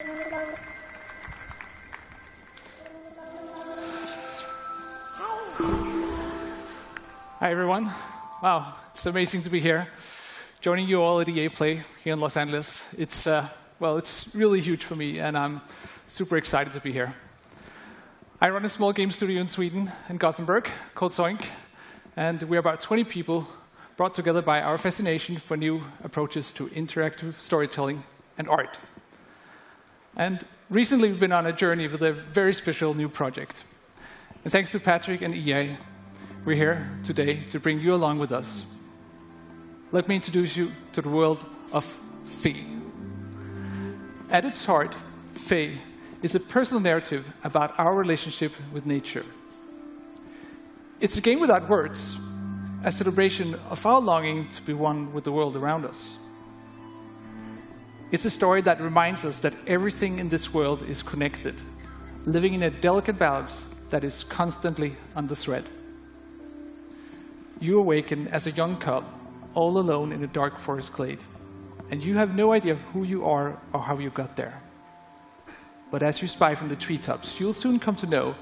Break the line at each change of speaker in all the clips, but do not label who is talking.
Hi, everyone. Wow, it's amazing to be here, joining you all at EA Play here in Los Angeles. It's really huge for me, and I'm super excited to be here. I run a small game studio in Sweden, in Gothenburg, called Zoink, and we're about 20 people brought together by our fascination for new approaches to interactive storytelling and art. And recently, we've been on a journey with a very special new project. And thanks to Patrick and EA, we're here today to bring you along with us. Let me introduce you to the world of Fe. At its heart, Fe is a personal narrative about our relationship with nature. It's a game without words, a celebration of our longing to be one with the world around us. It's a story that reminds us that everything in this world is connected, living in a delicate balance that is constantly on the thread. You awaken as a young cub, all alone in a dark forest glade, and you have no idea who you are or how you got there. But as you spy from the treetops, you'll soon come to know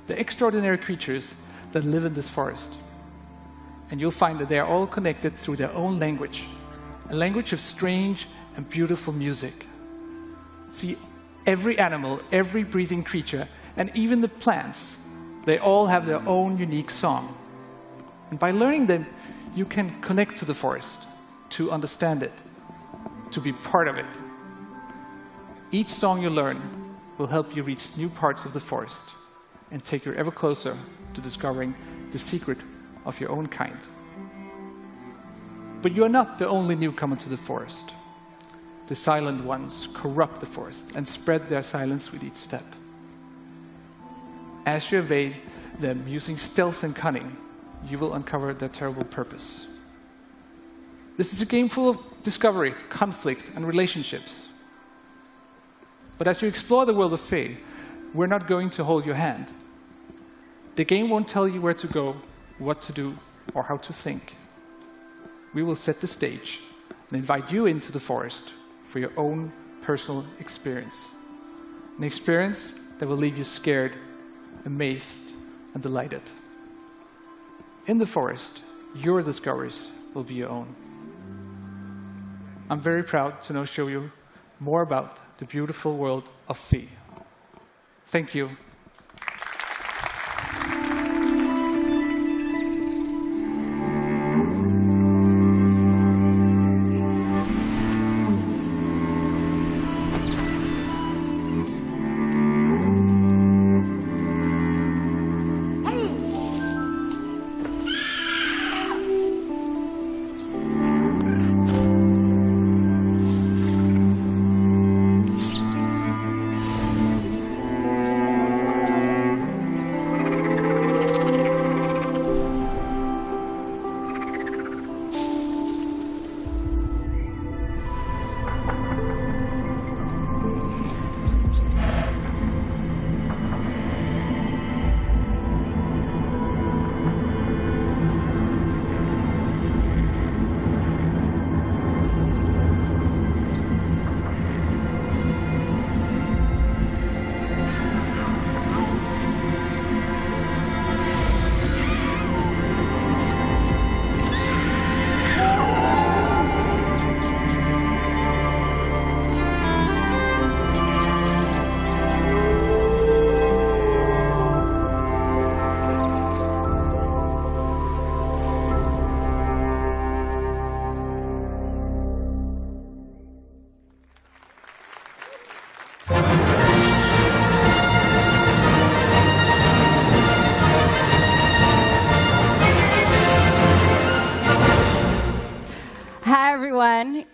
the extraordinary creatures that live in this forest. And you'll find that they are all connected through their own language, a language of strange and beautiful music. See, every animal, every breathing creature, and even the plants, they all have their own unique song. And by learning them, you can connect to the forest, to understand it, to be part of it. Each song you learn will help you reach new parts of the forest and take you ever closer to discovering the secret of your own kind. But you are not the only newcomer to the forest. The silent ones corrupt the forest and spread their silence with each step. As you evade them using stealth and cunning, you will uncover their terrible purpose. This is a game full of discovery, conflict, and relationships. But as you explore the world of Fe, we're not going to hold your hand. The game won't tell you where to go, what to do, or how to think. We will set the stage and invite you into the forest for your own personal experience. An experience that will leave you scared, amazed, and delighted. In the forest, your discoveries will be your own. I'm very proud to now show you more about the beautiful world of Fe. Thank you.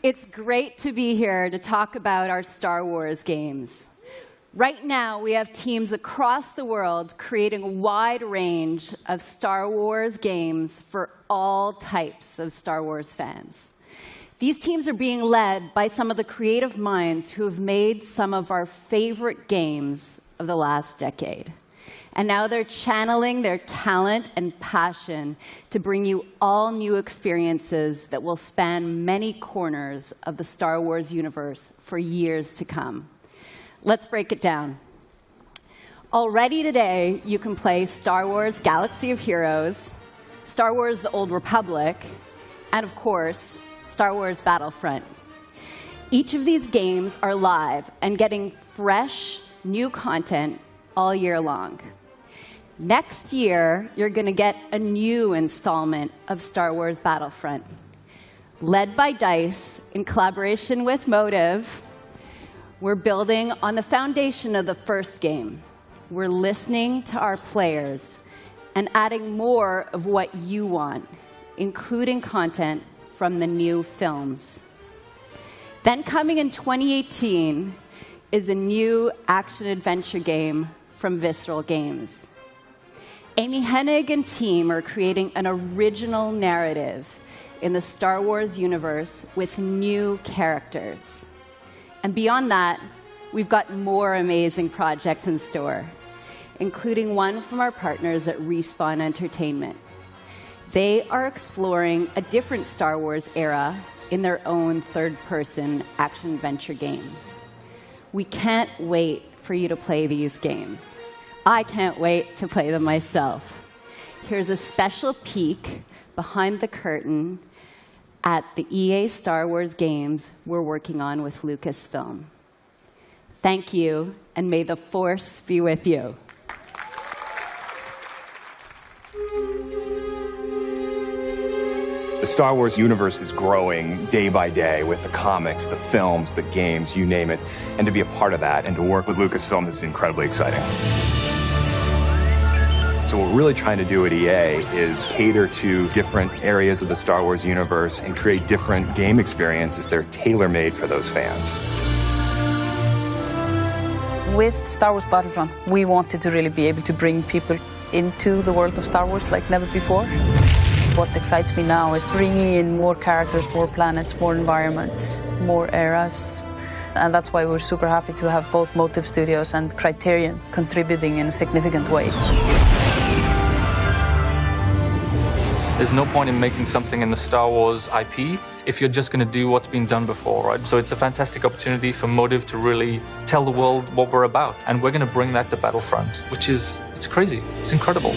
It's great to be here to talk about our Star Wars games. Right now, we have teams across the world creating a wide range of Star Wars games for all types of Star Wars fans. These teams are being led by some of the creative minds who have made some of our favorite games of the last decade. And now they're channeling their talent and passion to bring you all new experiences that will span many corners of the Star Wars universe for years to come. Let's break it down. Already today, you can play Star Wars Galaxy of Heroes, Star Wars The Old Republic, and of course, Star Wars Battlefront. Each of these games are live and getting fresh, new content all year long. Next year, you're going to get a new installment of Star Wars Battlefront. Led by DICE, in collaboration with Motive, we're building on the foundation of the first game. We're listening to our players and adding more of what you want, including content from the new films. Then coming in 2018 is a new action-adventure game from Visceral Games. Amy Hennig and team are creating an original narrative in the Star Wars universe with new characters. And beyond that, we've got more amazing projects in store, including one from our partners at Respawn Entertainment. They are exploring a different Star Wars era in their own third-person action-adventure game. We can't wait for you to play these games. I can't wait to play them myself. Here's a special peek behind the curtain at the EA Star Wars games we're working on with Lucasfilm. Thank you, and may the Force be with you.
The Star Wars universe is growing day by day with the comics, the films, the games, you name it. And to be a part of that and to work with Lucasfilm is incredibly exciting. So what we're really trying to do at EA is cater to different areas of the Star Wars universe and create different game experiences that are tailor-made for those fans.
With Star Wars Battlefront, we wanted to really be able to bring people into the world of Star Wars like never before. What excites me now is bringing in more characters, more planets, more environments, more eras. And that's why we're super happy to have both Motive Studios and Criterion contributing in significant ways.
There's no point in making something in the Star Wars IP if you're just going to do what's been done before, right? So it's a fantastic opportunity for Motive to really tell the world what we're about. And we're going to bring that to Battlefront, which is, it's crazy. It's incredible.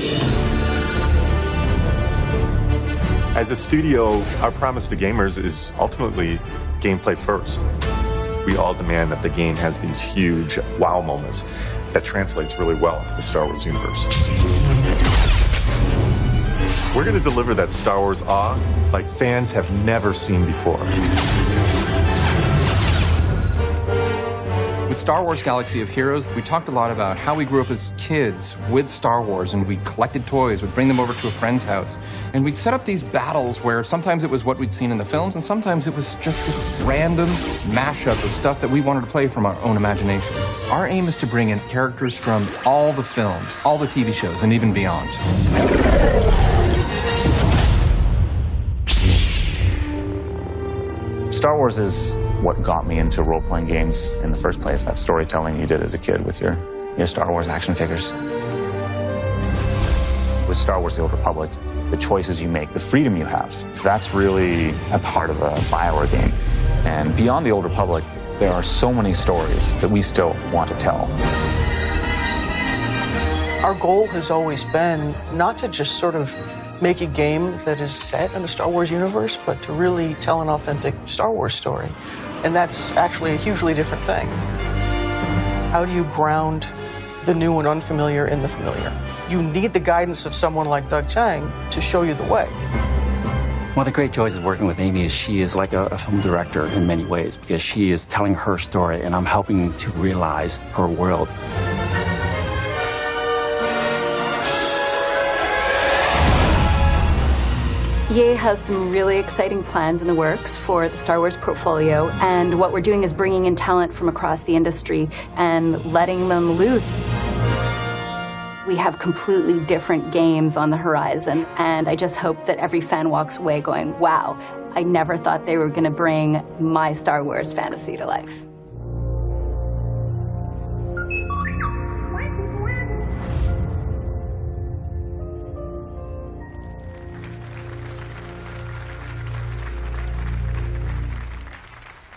As a studio, our promise to gamers is ultimately gameplay first. We all demand that the game has these huge wow moments that translates really well into the Star Wars universe. We're going to deliver that Star Wars awe like fans have never seen before.
With Star Wars Galaxy of Heroes, we talked a lot about how we grew up as kids with Star Wars, and we collected toys, we'd bring them over to a friend's house, and we'd set up these battles where sometimes it was what we'd seen in the films, and sometimes it was just this random mashup of stuff that we wanted to play from our own imagination. Our aim is to bring in characters from all the films, all the TV shows, and even beyond.
Star Wars is what got me into role-playing games in the first place, that storytelling you did as a kid with your Star Wars action figures. With Star Wars The Old Republic, the choices you make, the freedom you have, that's really at the heart of a BioWare game. And beyond The Old Republic, there are so many stories that we still want to tell.
Our goal has always been not to just sort of make a game that is set in the Star Wars universe, but to really tell an authentic Star Wars story. And that's actually a hugely different thing. How do you ground the new and unfamiliar in the familiar? You need the guidance of someone like Doug Chiang to show you the way.
One of the great joys of working with Amy is she is like a film director in many ways, because she is telling her story and I'm helping to realize her world.
EA has some really exciting plans in the works for the Star Wars portfolio, and what we're doing is bringing in talent from across the industry and letting them loose. We have completely different games on the horizon, and I just hope that every fan walks away going, wow, I never thought they were going to bring my Star Wars fantasy to life.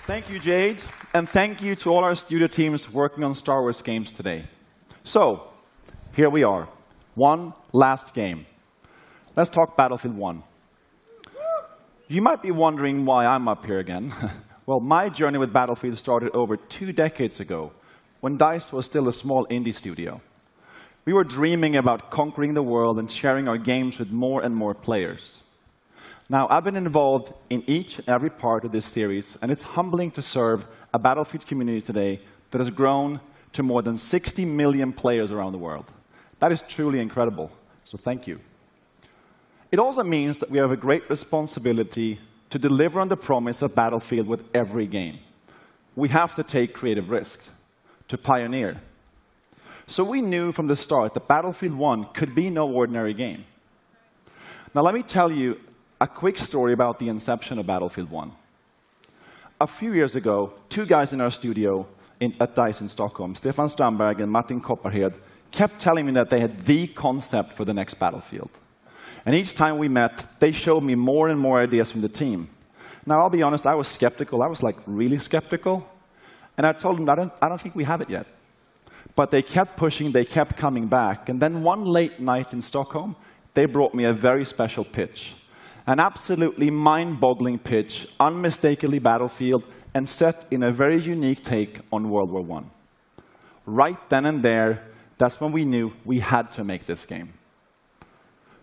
Thank you, Jade. And thank you to all our studio teams working on Star Wars games today. So, here we are. One last game. Let's talk Battlefield 1. You might be wondering why I'm up here again. Well, my journey with Battlefield started over 2 decades ago, when DICE was still a small indie studio. We were dreaming about conquering the world and sharing our games with more and more players. Now, I've been involved in each and every part of this series, and it's humbling to serve a Battlefield community today that has grown to more than 60 million players around the world. That is truly incredible, so thank you. It also means that we have a great responsibility to deliver on the promise of Battlefield with every game. We have to take creative risks, to pioneer. So we knew from the start that Battlefield 1 could be no ordinary game. Now let me tell you a quick story about the inception of Battlefield 1. A few years ago, 2 guys in our studio at DICE in Stockholm, Stefan Strandberg and Martin Kopparhed, kept telling me that they had the concept for the next Battlefield. And each time we met, they showed me more and more ideas from the team. Now, I'll be honest, I was skeptical. I was like really skeptical. And I told them, I don't think we have it yet. But they kept pushing, they kept coming back. And then one late night in Stockholm, they brought me a very special pitch. An absolutely mind-boggling pitch, unmistakably Battlefield, and set in a very unique take on World War I. Right then and there, that's when we knew we had to make this game.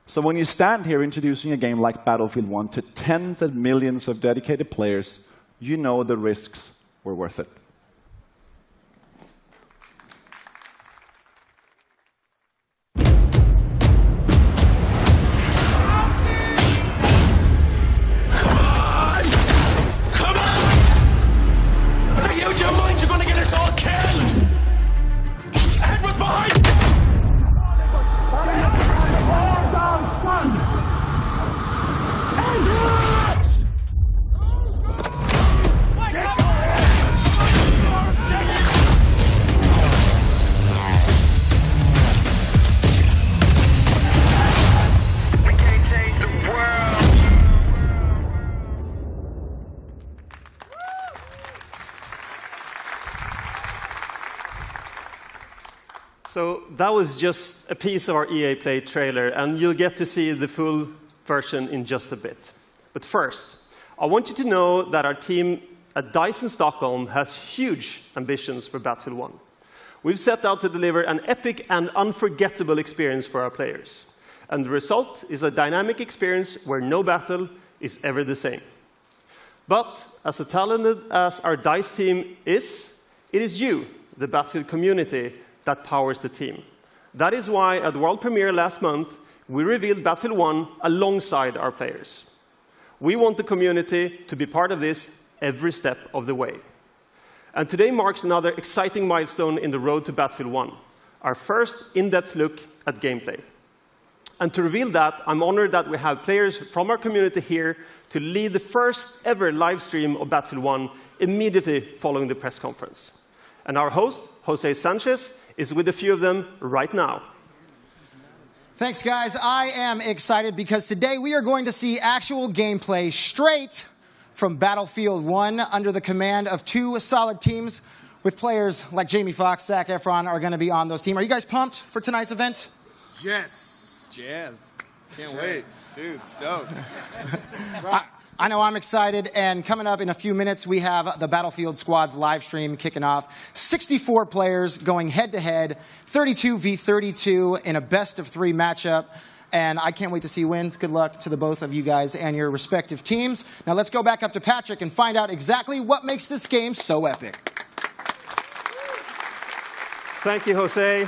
So when you stand here introducing a game like Battlefield 1 to tens of millions of dedicated players, you know the risks were worth it.
So that was just a piece of our EA Play trailer, and you'll get to see the full version in just a bit. But first, I want you to know that our team at DICE in Stockholm has huge ambitions for Battlefield 1. We've set out to deliver an epic and unforgettable experience for our players. And the result is a dynamic experience where no battle is ever the same. But as talented as our DICE team is, it is you, the Battlefield community, that powers the team. That is why at the world premiere last month, we revealed Battlefield 1 alongside our players. We want the community to be part of this every step of the way. And today marks another exciting milestone in the road to Battlefield 1, our first in-depth look at gameplay. And to reveal that, I'm honored that we have players from our community here to lead the first ever live stream of Battlefield 1 immediately following the press conference. And our host, Jose Sanchez, is with a few of them right now.
Thanks, guys. I am excited because today we are going to see actual gameplay straight from Battlefield 1 under the command of 2 solid teams with players like Jamie Foxx, Zac Efron are going to be on those teams. Are you guys pumped for tonight's event?
Yes. Jazzed. Can't wait. Dude, stoked.
I know I'm excited, and coming up in a few minutes, we have the Battlefield Squad's live stream kicking off. 64 players going head-to-head, 32 v 32 in a best-of-3 matchup, and I can't wait to see wins. Good luck to the both of you guys and your respective teams. Now let's go back up to Patrick and find out exactly what makes this game so epic.
Thank you, Jose.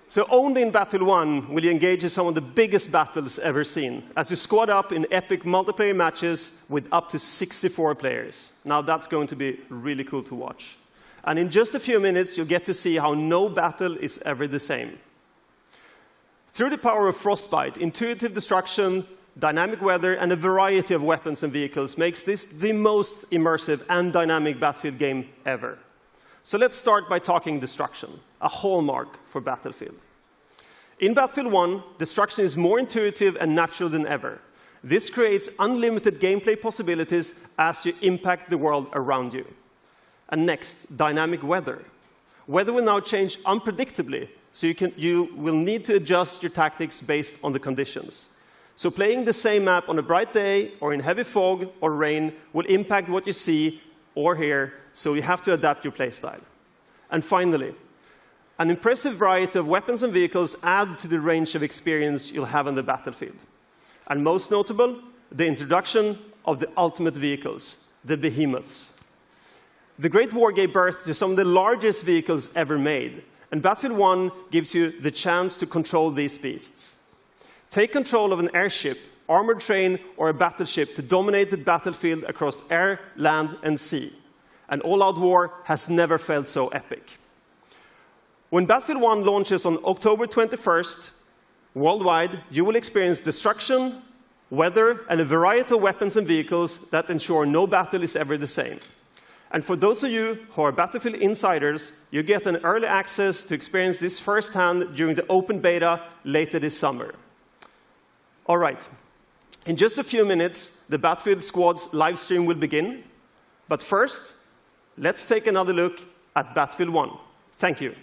So only in Battlefield 1 will you engage in some of the biggest battles ever seen, as you squad up in epic multiplayer matches with up to 64 players. Now that's going to be really cool to watch. And in just a few minutes, you'll get to see how no battle is ever the same. Through the power of Frostbite, intuitive destruction, dynamic weather, and a variety of weapons and vehicles makes this the most immersive and dynamic Battlefield game ever. So let's start by talking destruction, a hallmark for Battlefield. In Battlefield 1, destruction is more intuitive and natural than ever. This creates unlimited gameplay possibilities as you impact the world around you. And next, dynamic weather. Weather will now change unpredictably, so you will need to adjust your tactics based on the conditions. So playing the same map on a bright day or in heavy fog or rain will impact what you see or hear, so you have to adapt your playstyle. And finally, an impressive variety of weapons and vehicles add to the range of experience you'll have on the battlefield. And most notable, the introduction of the ultimate vehicles, the behemoths. The Great War gave birth to some of the largest vehicles ever made, and Battlefield 1 gives you the chance to control these beasts. Take control of an airship, armored train, or a battleship to dominate the battlefield across air, land, and sea. An all-out war has never felt so epic. When Battlefield 1 launches on October 21st, worldwide, you will experience destruction, weather, and a variety of weapons and vehicles that ensure no battle is ever the same. And for those of you who are Battlefield insiders, you get an early access to experience this firsthand during the open beta later this summer. All right. In just a few minutes, the Battlefield Squad's live stream will begin. But first, let's take another look at Battlefield 1. Thank you.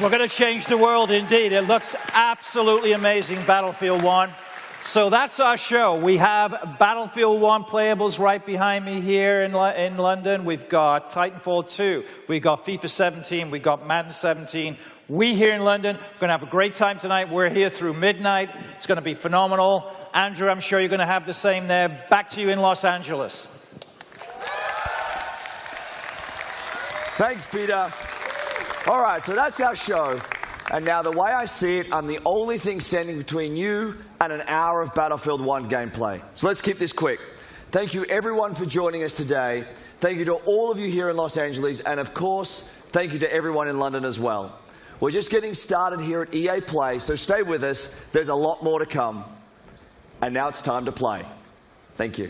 We're going to change the world indeed. It looks absolutely amazing, Battlefield 1. So that's our show. We have Battlefield 1 playables right behind me here in London. We've got Titanfall 2. We've got FIFA 17. We've got Madden 17. We here in London are going to have a great time tonight. We're here through midnight. It's going to be phenomenal. Andrew, I'm sure you're going to have the same there. Back to you in Los Angeles.
Thanks, Peter. All right, so that's our show. And now, the way I see it, I'm the only thing standing between you and an hour of Battlefield 1 gameplay. So let's keep this quick. Thank you, everyone, for joining us today. Thank you to all of you here in Los Angeles. And, of course, thank you to everyone in London as well. We're just getting started here at EA Play, so stay with us. There's a lot more to come. And now it's time to play. Thank you.